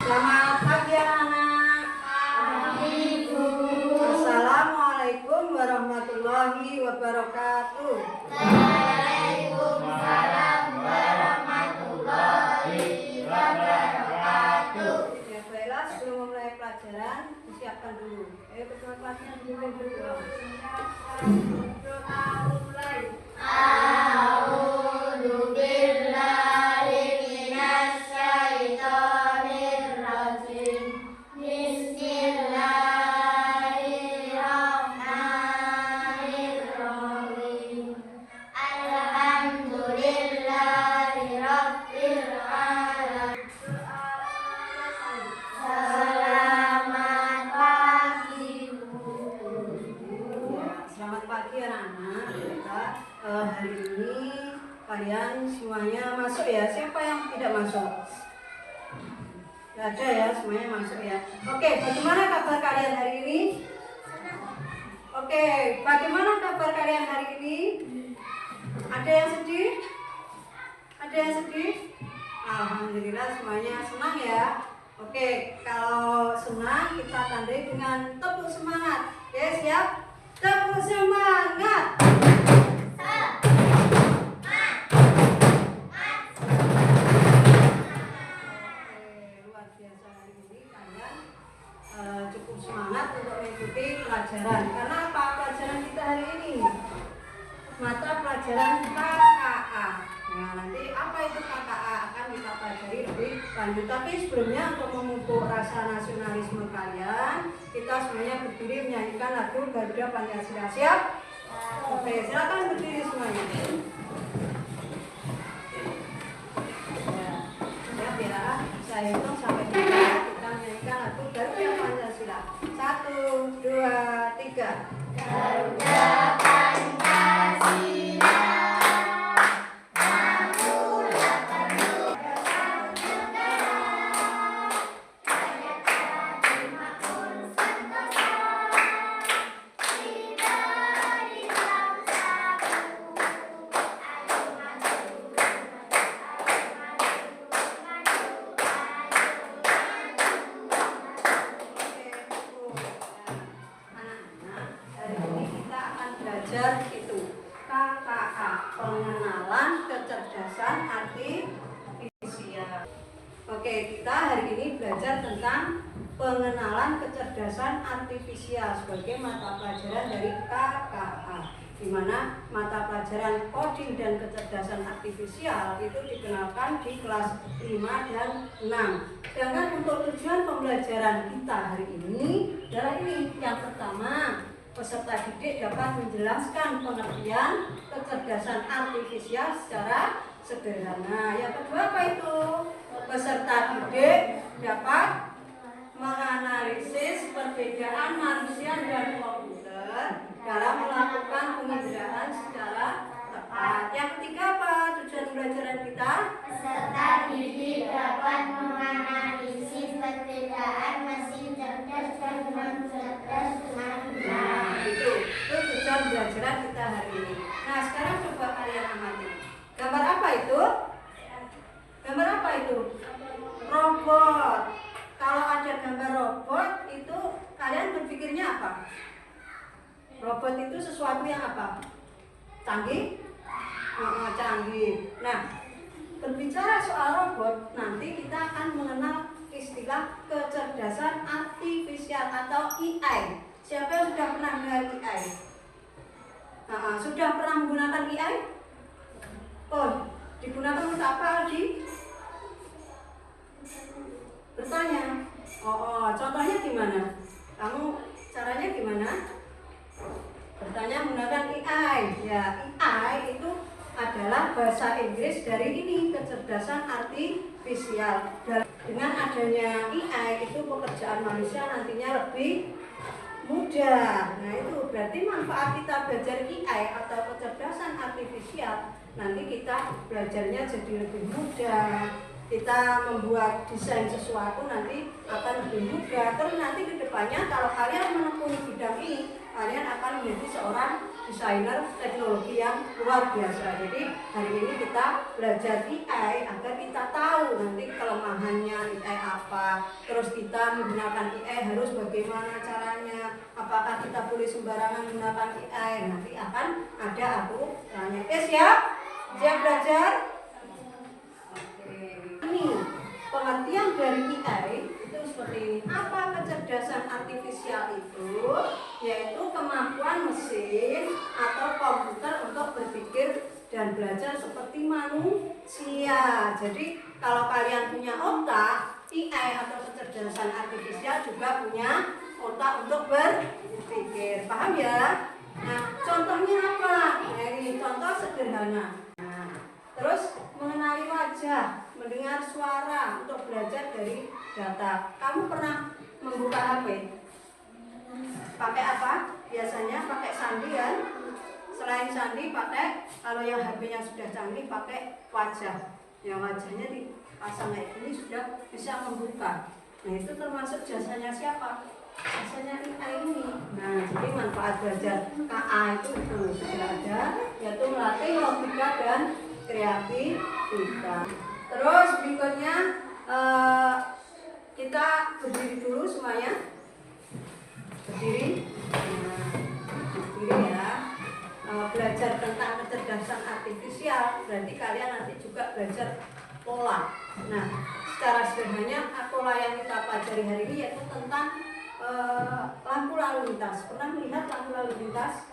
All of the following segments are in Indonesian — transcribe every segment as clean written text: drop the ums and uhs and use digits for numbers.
Selamat pagi anak-anak. Assalamualaikum warahmatullahi wabarakatuh. Waalaikumsalam warahmatullahi wabarakatuh. Ya, baiklah, sebelum memulai pelajaran disiapkan dulu. Ayo ketua kelasnya dulu. Doa mulai. A'udzu billahi minasyaitonir rajim. Bismillahirrahmanirrahim. Alhamdulillahirabbil alamin. Selamat pagi, Bu. Ya, selamat pagi anak-anak. Hari ini kalian semuanya masuk ya. Siapa yang tidak masuk? Tidak ada ya, semuanya masuk ya. Oke, bagaimana kabar kalian hari ini? Oke, bagaimana kabar kalian hari ini? Ada yang sedih? Ada yang sedih? Alhamdulillah semuanya senang ya. Oke, kalau senang kita tandai dengan tepuk semangat. Oke, siap? Tepuk semangat. Luar biasa hari ini kalian cukup semangat untuk mengikuti pelajaran. Karena apa pelajaran kita hari ini? Mata pelajaran KKA. Nah, nanti apa itu KKA akan kita pelajari lebih lanjut. Tapi sebelumnya untuk memupuk rasa nasionalisme kalian, kita semuanya berdiri menyanyikan lagu Garuda Pancasila. Siap? Oke, silakan berdiri semuanya. Siap ya, saya hitung sampai 3. Kita menyanyikan lagu Garuda Pancasila. 1, 2, 3. Garuda Pancasila. Itu KKA, pengenalan kecerdasan artifisial. Oke, kita hari ini belajar tentang pengenalan kecerdasan artifisial sebagai mata pelajaran dari KKA, di mana mata pelajaran coding dan kecerdasan artifisial itu dikenalkan di kelas 5 dan 6. Sedangkan untuk tujuan pembelajaran kita hari ini adalah ini. Yang pertama, peserta didik dapat menjelaskan pengertian kecerdasan artifisial secara sederhana. Yang kedua apa itu? Peserta didik dapat menganalisis perbedaan manusia dan komputer dalam melakukan penginderaan secara tepat. Yang ketiga apa tujuan pembelajaran kita? Peserta didik dapat menganalisis perbedaan mesin cerdas dan non cerdas dengan benar. Itu tujuan pembelajaran kita hari ini. Nah, sekarang coba kalian amati. Gambar apa itu? Gambar apa itu? Robot. Kalau ada gambar robot itu kalian berpikirnya apa? Robot itu sesuatu yang apa? Canggih? Canggih. Nah, berbicara soal robot, nanti kita akan mengenal istilah kecerdasan artifisial atau AI. Siapa yang sudah pernah mendengar AI? Sudah pernah menggunakan AI? Oh, digunakan untuk apa, Aldi? Bertanya. Contohnya gimana? Kamu caranya gimana? Bertanya menggunakan AI. Ya, AI itu adalah bahasa Inggris dari ini, kecerdasan artifisial. Dengan adanya AI itu pekerjaan manusia nantinya lebih mudah. Nah, itu berarti manfaat kita belajar AI atau kecerdasan artifisial, nanti kita belajarnya jadi lebih mudah. Kita membuat desain sesuatu nanti akan lebih mudah. Terus nanti kedepannya kalau kalian menekuni bidang ini, kalian akan menjadi seorang desainer teknologi yang luar biasa. Jadi hari ini kita belajar AI agar kita tahu nanti kelemahannya AI apa, terus kita menggunakan AI harus bagaimana caranya, apakah kita boleh sembarangan menggunakan AI, nanti akan ada aturannya. Oke, siap? Siap belajar? Oke. Ini pengertian dari AI itu seperti ini. Apa kecerdasan artifisial itu? Yaitu kemampuan mesin atau komputer untuk berpikir dan belajar seperti manusia. Jadi kalau kalian punya otak, AI atau kecerdasan artifisial juga punya otak untuk berpikir. Paham ya? Nah, contohnya apa? Nah, ini contoh sederhana. Nah, terus mengenali wajah, mendengar suara untuk belajar dari data. Kamu pernah membuka HP? Pakai apa? Biasanya pakai sandi kan? Selain sandi pakai, kalau yang HP-nya sudah canggih pakai wajah. Yang wajahnya dipasang kayak gini sudah bisa membuka. Nah, itu termasuk jasanya siapa? Jasanya AI ini. Nah, jadi manfaat belajar KA itu sudah ada, yaitu melatih logika dan kreativitas. Terus berikutnya kita berdiri dulu semuanya. Berdiri. Nah, berdiri ya. Belajar tentang kecerdasan artifisial berarti kalian nanti juga belajar pola. Nah, secara sederhananya pola yang kita pelajari hari ini yaitu tentang lampu lalu lintas. Pernah melihat lampu lalu lintas?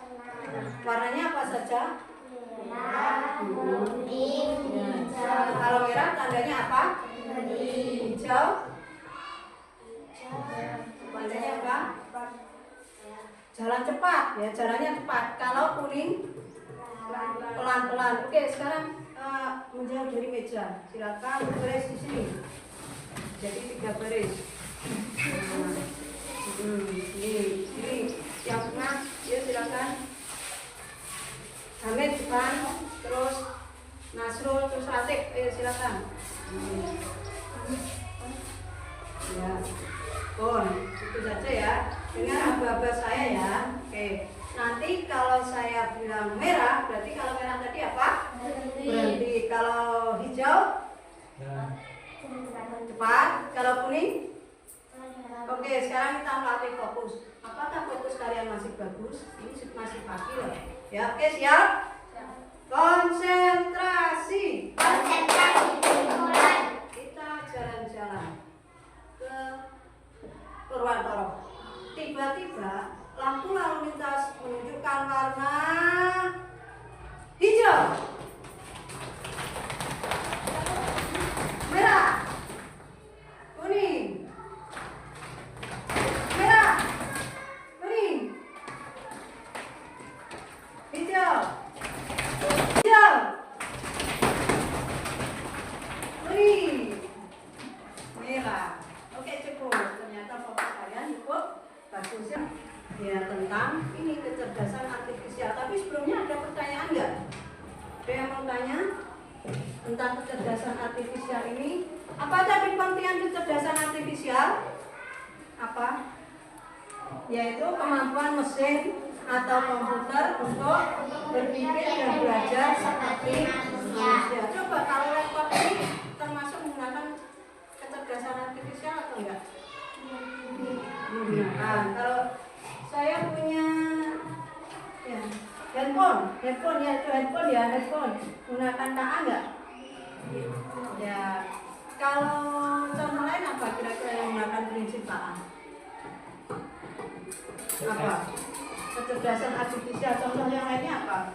Warnanya apa saja? Merah, kuning, hijau. Kalau merah tandanya apa? Hijau. Tandanya apa? Jalan cepat, ya jalannya cepat. Kalau kuning pelan-pelan. Oke, sekarang menjauh dari meja. Silakan berbaris di sini. Jadi 3 baris. Ini yang tengah, ya silakan. Hamid depan, terus Nasrul, terus Atik, silakan. Ya, itu saja ya. Dengar aba-aba saya ya. Oke. Nanti kalau saya bilang merah, berarti kalau merah tadi apa? Berhenti. Kalau hijau cepat. Kalau kuning? Oke, sekarang kita melatih fokus. Apakah fokus kalian masih bagus? Ini masih pagi loh. Ya, oke siap? Konsentrasi. Konsentrasi dimulai. Kita jalan-jalan ke Purwantoro. Tiba-tiba lampu lalu lintas menunjukkan warna hijau, merah, kuning, merah, kuning, hijau, hijau, kuning, merah. Oke, cukup. Ternyata fokus kalian cukup bagus ya. Ya, tentang ini kecerdasan artifisial. Tapi sebelumnya ada pertanyaan nggak? Ada yang mau tanya tentang kecerdasan artifisial ini? Apa tadi pengertian kecerdasan artifisial? Apa? Yaitu kemampuan mesin atau komputer untuk berpikir dan belajar seperti manusia. Coba kalau laptop ini termasuk menggunakan kecerdasan artifisial atau enggak? Menggunakan. Kalau saya punya ya handphone ya itu handphone menggunakan KA enggak? Ya, kalau contoh lain apa kira-kira yang menggunakan prinsip KA? Apa? Kecerdasan artifisial, contoh yang lainnya apa?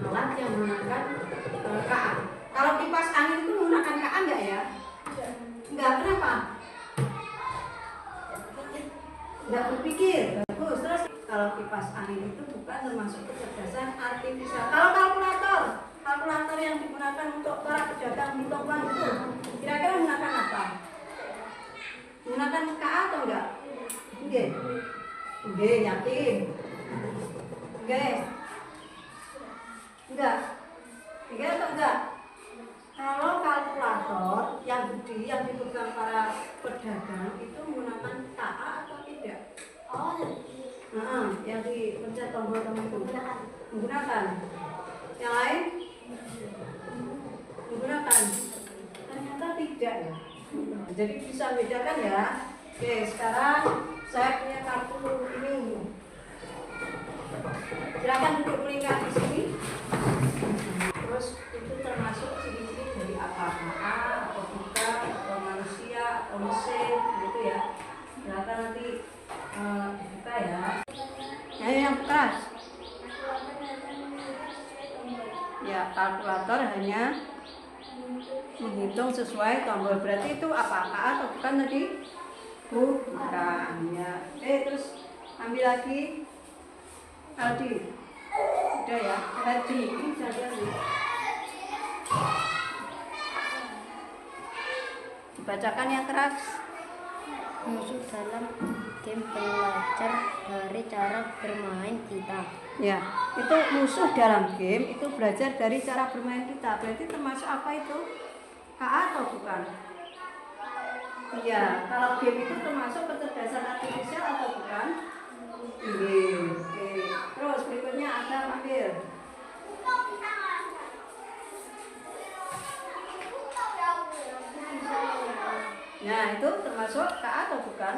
Alat yang menggunakan KA. Kalau kipas angin itu menggunakan KA enggak ya? Enggak, kenapa? Enggak berpikir. Bagus. Terus kalau kipas angin itu bukan termasuk kecerdasan artifisial. Kalau kalkulator yang digunakan untuk para pedagang hitung uang itu kira-kira menggunakan apa? Menggunakan KA atau enggak? Enggak. Enggak, yakin. Enggak. Enggak. Enggak atau enggak? Kalau kalkulator yang gede yang dipegang para pedagang itu menggunakan KA atau tidak? Oh, tombol-tombol itu? Menggunakan. Yang lain? Menggunakan. Ternyata tidak ya. Jadi bisa bedakan ya. Oke, sekarang saya punya kartu ini. Silakan duduk melingkar di sini. Terus itu termasuk ciri-ciri dari apa? A atau buka atau manusia atau mesin gitu ya. Silakan nanti dibuka ya. Ayo yang keras. Ya, kalkulator hanya menghitung sesuai tombol. Berarti itu apa? A atau bukan tadi? Bukan ya. Terus ambil lagi. Aldi. Udah ya. Aldi. Ini jangan nih. Dibacakan yang keras. Musuh dalam game belajar dari cara bermain kita. Ya, itu musuh dalam game itu belajar dari cara bermain kita. Berarti termasuk apa itu? KA atau bukan? Iya, kalau game itu termasuk kecerdasan artifisial atau bukan? Iya. Oke. Terus berikutnya ada ambil. Nah, itu termasuk KA atau bukan?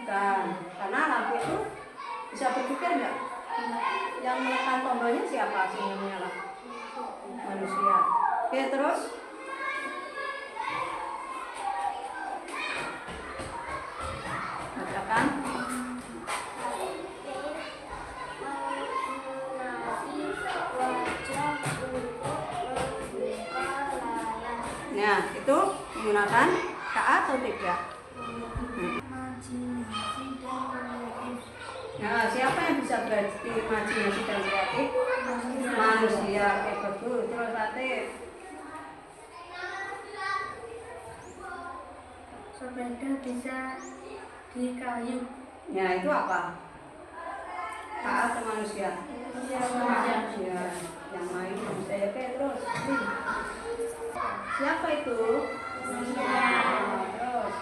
Bukan. Karena lampu itu bisa berpikir nggak? Yang menekan tombolnya siapa sih yang menyala? Manusia. Oke, terus? Bacakan. Nah, itu menggunakan KA atau tidak? Nah, siapa yang bisa berimajinasi dan kreatif? Manusia. Oke, betul. Terus Latif. Sepeda bisa di kayu. Ya, itu apa? KA atau manusia? Manusia. Yang main manusia. Oke, terus. Siapa itu? Manusia. Terus.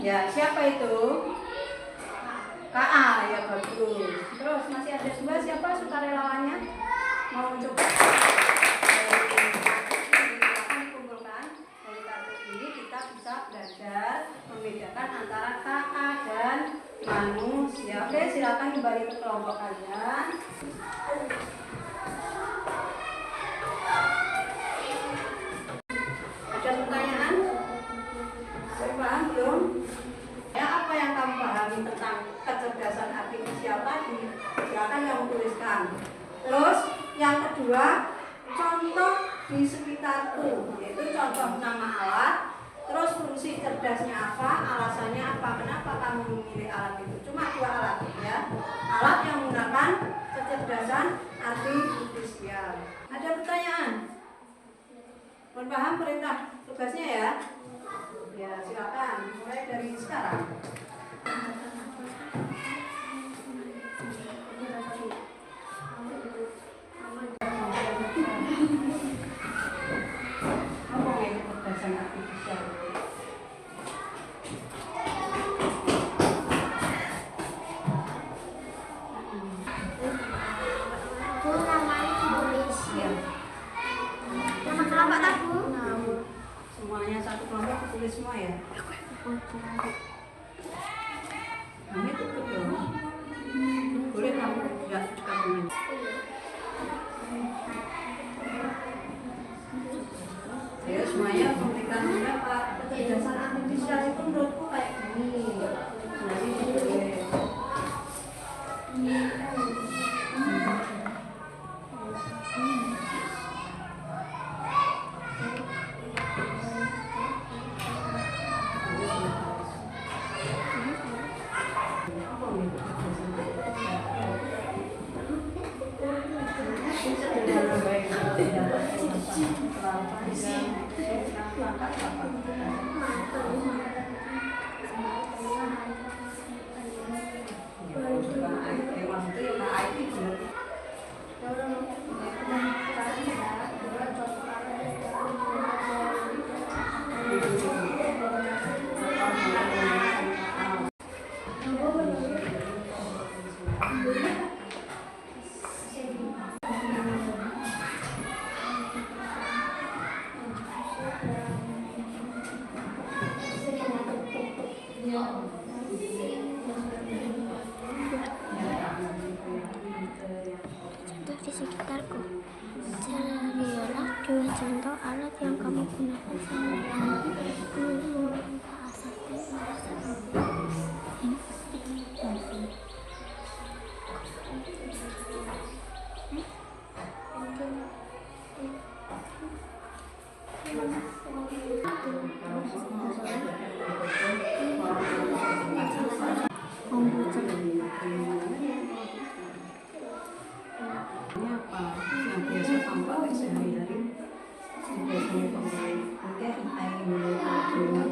Ya, siapa itu? KA, ya bagus. Terus masih ada dua, siapa sukarelawannya? Mau mencoba? Silakan dikumpulkan. Dari kartu ini kita bisa belajar membedakan antara KA dan manusia. Oke, silakan kembali ke kelompok kalian. Ada pertanyaan? Saya paham belum? Ya, apa yang kamu pahami tentang kecerdasan artifisial tadi? Silakan kamu tuliskan. Terus yang kedua, contoh di sekitarku, yaitu contoh nama alat. Terus fungsi cerdasnya apa? Alasannya apa? Kenapa kamu memilih alat itu? Cuma dua alat ya. Alat yang menggunakan kecerdasan artifisial. Ada pertanyaan? Mohon paham perintah tugasnya ya? Ya, silakan mulai dari sekarang. Apa yang kecerdasan artifisial? Itu namanya tulis. Ya. Nama kelompok tahu. Semuanya satu kelompok tulis semua ya? Kamu tutup dong. Boleh kamu enggak kabelnya? Ya, semuanya memberikan pendapat. Kecerdasan artifisial itu menurutku kayak gini. Nah, ini boleh. Ini apa yang biasa kamu pakai sehari-hari? Yang biasanya kamu pakai mana alatnya?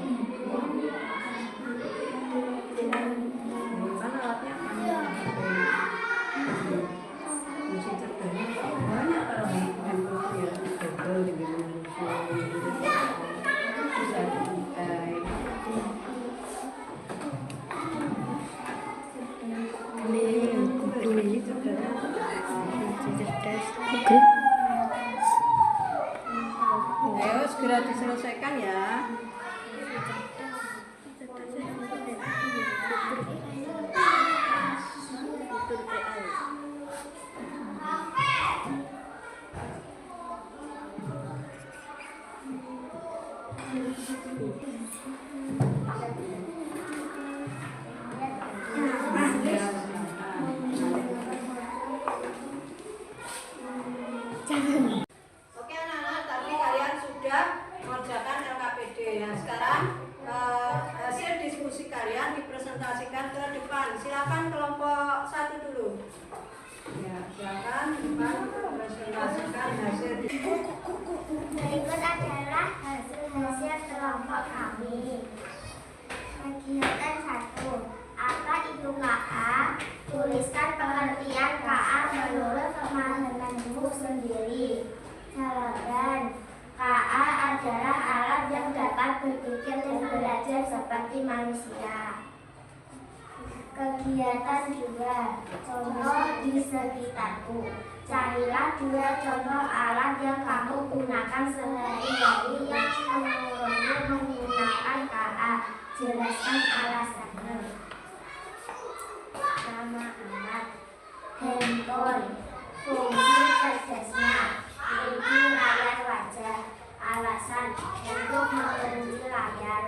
Musik cerdasnya banyak kalau handphone ya Google dengan bisa dipakai. Ayo segera diselesaikan ya. Oke anak-anak, tadi kalian sudah mengerjakan LKPD. Nah sekarang hasil diskusi kalian dipresentasikan ke depan. Silakan kelompok 1 dulu. Ya, silakan depan presentasikan hasil diskusi. Berikut adalah hasil kelompok kami. Kegiatan 1. Apa itu KA? Tuliskan pengertian KA menurut pemahamanmu sendiri. Jawaban: KA adalah alat yang dapat berpikir dan belajar seperti manusia. Kegiatan 2. Contoh di sekitarku. Carilah 2 contoh alat yang kamu gunakan sehari-hari yang menyuruhmu menggunakan KA. Jelaskan alasannya. Nama alat: handphone. Fungsi cerdasnya: kunci layar wajah. Alasan: untuk mengunci layar.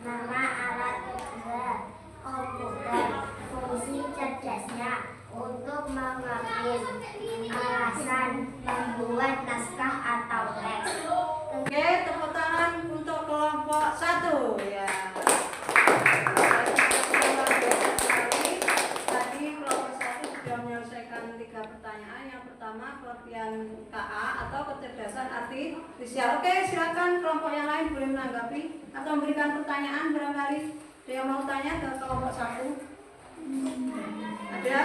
Nama alat kedua: komputer. Fungsi cerdasnya: untuk mengeprint. Alasan: membuat naskah atau teks. Oke, tepuk tangan untuk kelompok 1 ya. Tadi kelompok 1 sudah menyelesaikan 3 pertanyaan. Yang pertama pengertian KA atau kecerdasan artifisial. Oke, silakan kelompok yang lain boleh menanggapi atau memberikan pertanyaan barangkali. Ada yang mau tanya ke kelompok 1? Ada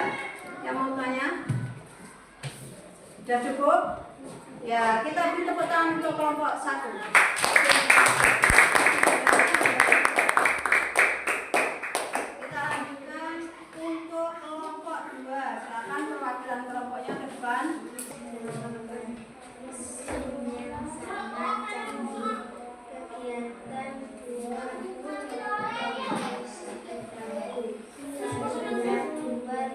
yang mau tanya? Sudah cukup? Ya, kita beri tepuk tangan untuk kelompok 1. Kita lanjutkan untuk kelompok 2. Silakan perwakilan kelompoknya ke depan.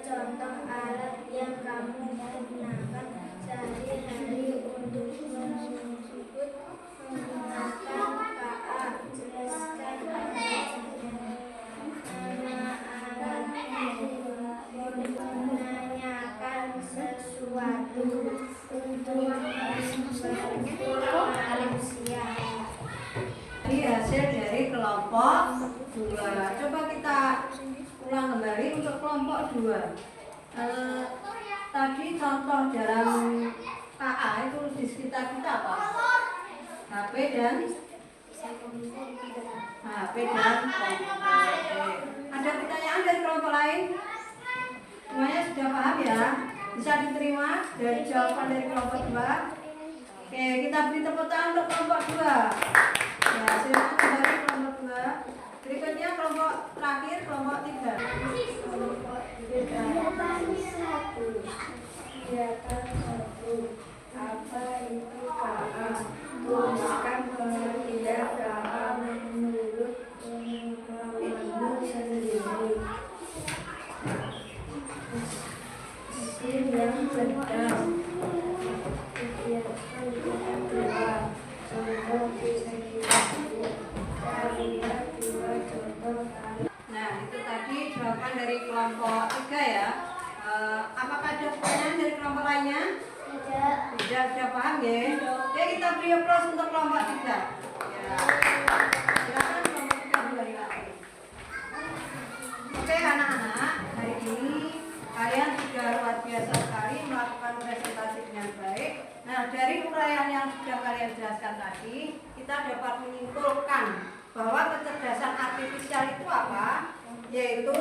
Contoh alat yang kamu gunakan sehari-hari untuk menggunakan KA. Jelaskan alasannya. Nama alat: menanyakan sesuatu untuk membantu manusia. Ini hasil dari kelompok 2. Coba kita ulang kembali untuk kelompok 2. Tadi contoh dalam KA itu di sekitar kita apa? HP dan komputer. Ada pertanyaan dari kelompok lain? Semuanya sudah paham ya? Bisa diterima dari jawaban dari kelompok 2? Oke, kita beri tepuk tangan untuk kelompok 2. Ya, silakan kembali kelompok 2. Berikutnya kelompok terakhir, kelompok 3. Kegiatan 1. Apa itu KA? Tuliskan pengertian KA menurut pemahamanmu sendiri. Mesin yang cerdas. Kegiatan 2. Contoh semuanya? Tidak. Tidak, sudah paham ya? Ya kita beri aplaus untuk kelompok 3. Ya. Silakan kelompok 3 kembali lagi. Oke anak-anak, hari ini kalian sudah luar biasa sekali melakukan presentasi dengan baik. Nah, dari uraian yang sudah kalian jelaskan tadi, kita dapat menyimpulkan bahwa kecerdasan artifisial itu apa? Yaitu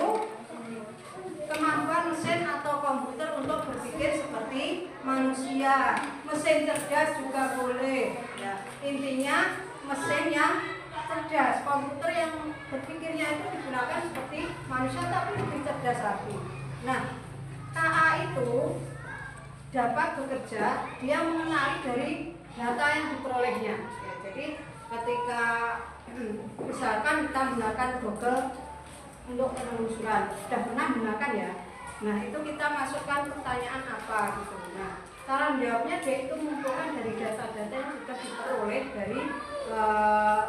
kemampuan mesin atau komputer untuk berpikir seperti manusia. Mesin cerdas juga boleh. Ya, intinya mesin yang cerdas, komputer yang berpikirnya itu digunakan seperti manusia tapi lebih cerdas lagi. Nah, KA itu dapat bekerja, dia mengenali dari data yang diperolehnya. Ya, jadi ketika misalkan kita menggunakan Google untuk penelusuran, sudah pernah menggunakan ya. Nah, itu kita masukkan pertanyaan apa gitu. Nah, cara menjawabnya dia itu mengumpulkan dari data-data yang sudah diperoleh dari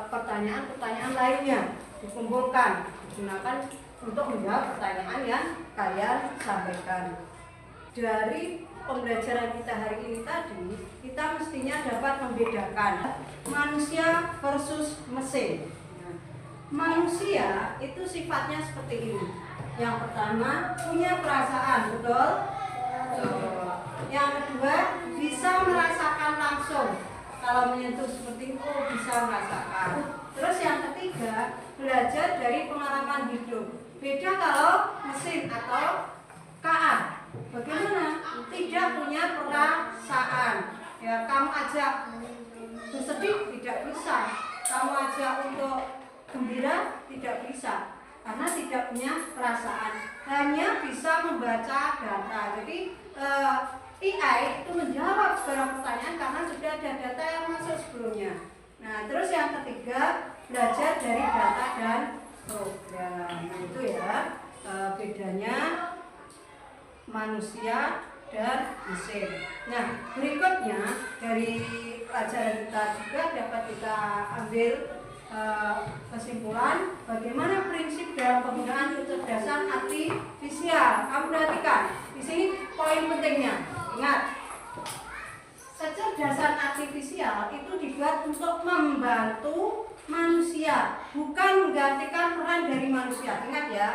pertanyaan-pertanyaan lainnya, dikumpulkan, digunakan untuk menjawab pertanyaan yang kalian sampaikan. Dari pembelajaran kita hari ini tadi, kita mestinya dapat membedakan manusia versus mesin. Manusia itu sifatnya seperti ini. Yang pertama, punya perasaan, betul? Yang kedua, bisa merasakan langsung. Kalau menyentuh seperti itu bisa merasakan. Terus yang ketiga, belajar dari pengalaman hidup. Beda kalau mesin atau KA. Bagaimana? Tidak punya perasaan. Ya, kamu ajak bersedih tidak bisa. Kamu ajak untuk gembira tidak bisa, karena tidak punya perasaan, hanya bisa membaca data. Jadi AI itu menjawab segala pertanyaan karena sudah ada data yang masuk sebelumnya. Nah, terus yang ketiga, belajar dari data dan program. Nah, itu ya bedanya manusia dan mesin. Nah, berikutnya dari pelajaran kita juga dapat kita ambil kesimpulan bagaimana prinsip dalam penggunaan kecerdasan artifisial. Kamu perhatikan di sini poin pentingnya. Ingat, kecerdasan artifisial itu dibuat untuk membantu manusia, bukan menggantikan peran dari manusia. Ingat ya,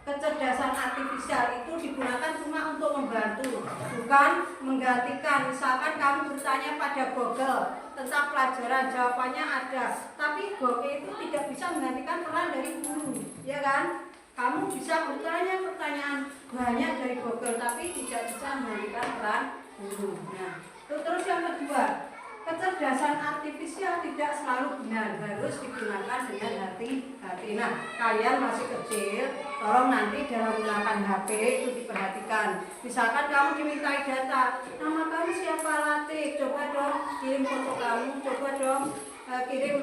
kecerdasan artifisial itu digunakan cuma untuk membantu, bukan menggantikan. Misalkan kamu bertanya pada Google tentang pelajaran, jawabannya ada, tapi Google itu tidak bisa menggantikan peran dari guru, ya kan? Kamu bisa bertanya pertanyaan banyak dari Google, tapi tidak bisa menggantikan peran guru. Nah, terus yang kedua, kecerdasan artifisial tidak selalu benar, harus digunakan dengan hati-hati. Nah, kalian masih kecil, tolong nanti dalam menggunakan HP itu diperhatikan. Misalkan kamu dimintai data, nama kamu siapa Latif, coba dong kirim foto kamu, coba dong kirim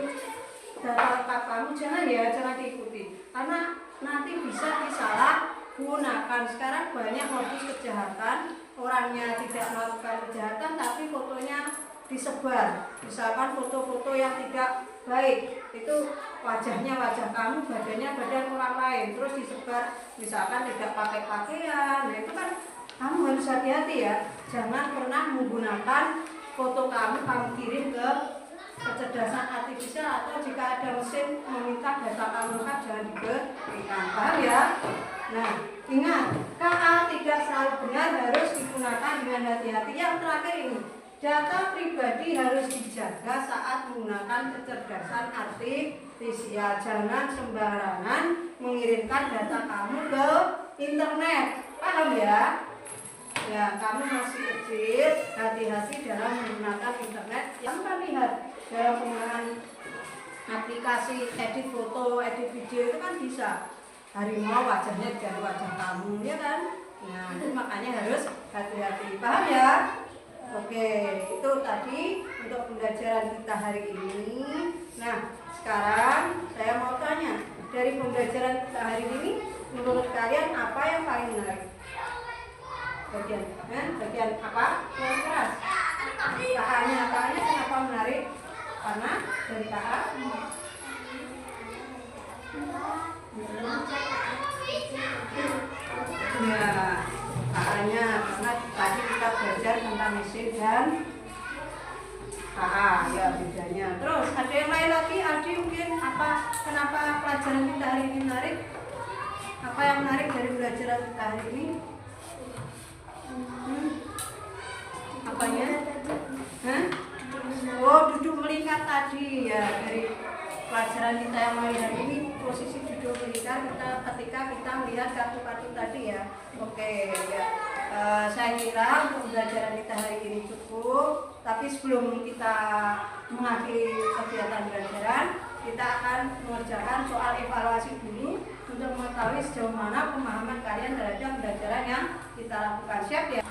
data lengkap kamu, jangan diikuti, karena nanti bisa disalahgunakan. Sekarang banyak modus kejahatan, orangnya tidak melakukan kejahatan tapi fotonya disebar. Misalkan foto-foto yang tidak baik, itu wajahnya wajah kamu, badannya badan orang lain, terus disebar. Misalkan tidak pakai pakaian, nah itu kan kamu harus hati-hati ya. Jangan pernah menggunakan foto kamu kirim ke kecerdasan artifisial, atau jika ada mesin meminta data kamu lengkap jangan diberikan. Paham ya? Nah, ingat, KA tidak selalu benar, harus digunakan dengan hati-hati. Yang terakhir ini, data pribadi harus dijaga saat menggunakan kecerdasan artifisial. Jangan sembarangan mengirimkan data kamu ke internet. Paham ya? Ya, kamu masih kecil, hati-hati dalam menggunakan internet. Yang kan lihat dalam penggunaan aplikasi edit foto, edit video itu kan bisa harimau wajahnya jadi wajah kamu, ya kan? Nah, itu makanya harus hati-hati. Paham ya? Oke, itu tadi untuk pembelajaran kita hari ini. Nah, sekarang saya mau tanya, dari pembelajaran kita hari ini, menurut kalian apa yang paling menarik? Bagian apa? Yang keras. KA-nya kenapa menarik? Karena dari KA. Ya, KA-nya karena tadi kita belajar antara mesin dan KA ya bedanya. Terus ada yang lain lagi, Adi mungkin kenapa pelajaran kita hari ini menarik? Apa yang menarik dari pelajaran kita hari ini? Apanya? Hah? Oh, duduk melingkar tadi ya, dari pelajaran kita yang hari ini posisi duduk melingkar ketika kita melihat kartu-kartu tadi ya. Oke ya. Saya kira pembelajaran kita hari ini cukup, tapi sebelum kita mengakhiri kegiatan pelajaran, kita akan mengerjakan soal evaluasi dulu untuk mengetahui sejauh mana pemahaman kalian terhadap pembelajaran yang kita lakukan. Siap ya?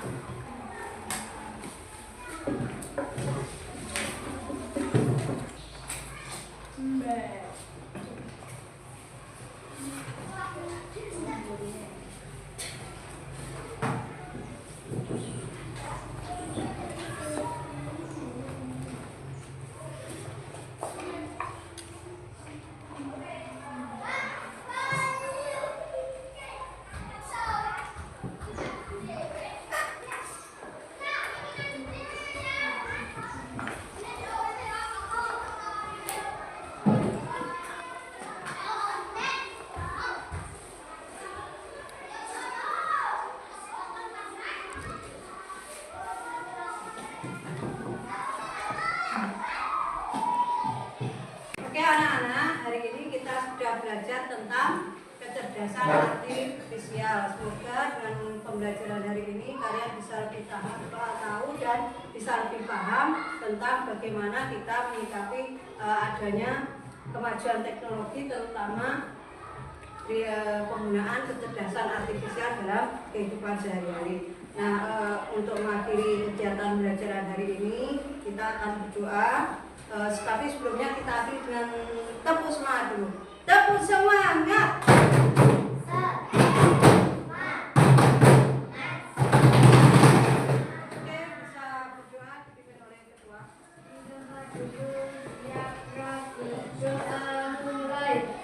Oke anak-anak, hari ini kita sudah belajar tentang kecerdasan artifisial. Semoga dengan pembelajaran hari ini kalian bisa lebih tahu dan bisa lebih paham tentang bagaimana kita menyikapi adanya kemajuan teknologi, terutama di penggunaan kecerdasan artifisial dalam kehidupan sehari-hari. Nah, untuk mengakhiri kegiatan pembelajaran hari ini kita akan berdoa. Tapi sebelumnya kita akhiri dengan tepuk semangat dulu. Tepuk semangat. Oke, bisa berdoa dipimpin oleh ketua. Doa mulai.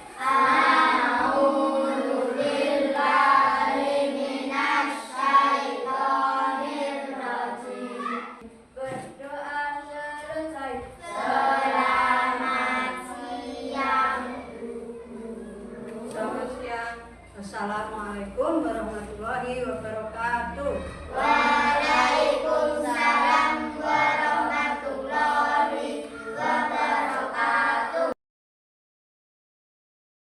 Berdoa selesai. Selamat siang. Assalamualaikum warahmatullahi wabarakatuh. Waalaikumsalam.